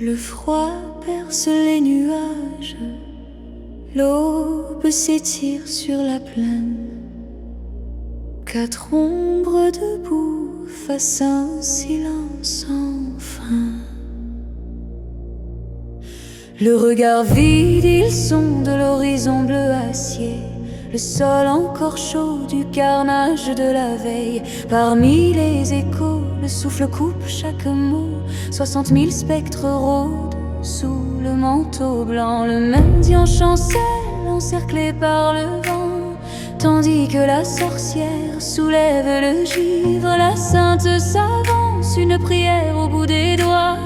Le froid perce les nuages, l'aube s'étire sur la plaine. Quatre ombres debout face à un silence sans fin. Le regard vide, ils sondent l'horizon bleu acier, le sol encore chaud du carnage de la veille. Parmi les échos, le souffle coupe chaque mot. 60 000 spectres rôdent sous le manteau blanc. Le mendiant chancelle, encerclé par le vent, tandis que la sorcière soulève le givre. La sainte s'avance, une prière au bout des doigts,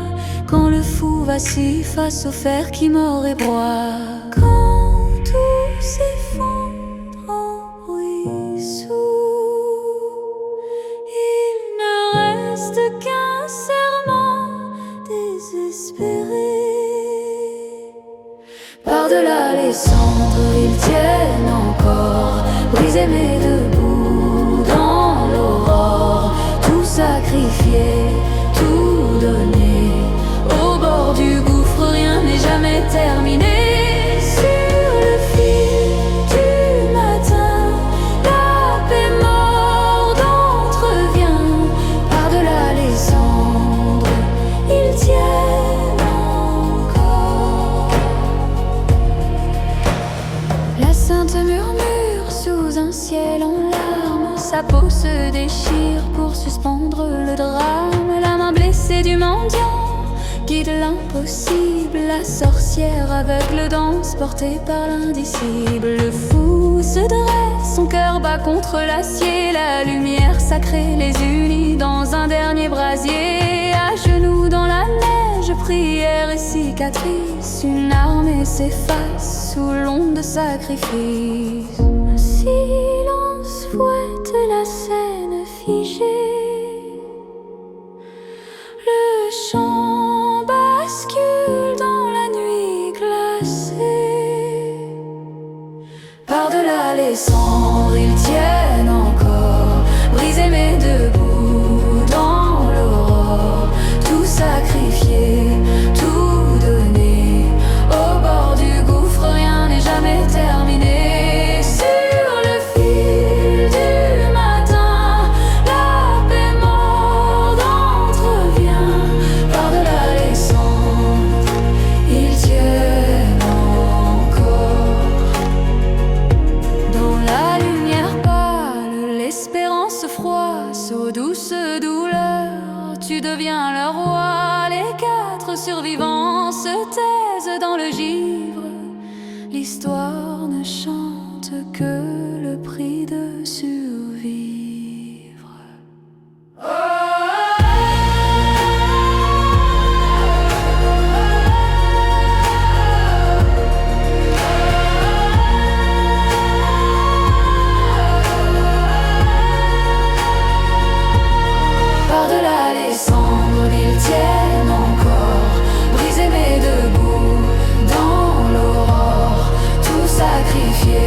quand le fou vacille face au fer qui mord et broie. Quand tout s'effondre en ruisseau, il ne reste qu'un serment désespéré. Par-delà les cendres, ils tiennent encore, brisés mais debout dans l'aurore. Tout sacrifié, tout donné, au bord du gouffre, rien n'est jamais terminé. Sur le fil du matin, la paix morte entrevient. Par-delà les cendres, ils tiennent encore. La sainte murmure sous un ciel en larmes, sa peau se déchire pour suspendre le drame. La main blessée du mendiant guide l'impossible, la sorcière aveugle danse portée par l'indicible. Le fou se dresse, son cœur bat contre l'acier, la lumière sacrée les unit dans un dernier brasier. À genoux dans la neige, prière et cicatrice, une armée s'efface sous l'onde de sacrifice. Un silence fouette la scène figée, le chant bascule dans la nuit glacée. Par-delà les cendres, ils tiennent encore, brisés mais debout dans l'aurore. Tout sacrifié, tout donné, au bord du gouffre, rien n'est jamais terminé. Sur le fil du matin, la paix morte entrevient. Par-delà les cendres, ils tiennent encore. Dans la lumière pâle, l'espérance froisse, aux douces douleurs, tu deviens le roi. Les quatre survivants se taisent dans le givre, l'histoire ne chante que le prix de survivre. Par-delà les cendres, ils tiennent encore, brisés mais debout dans l'aurore. Tout sacrifié,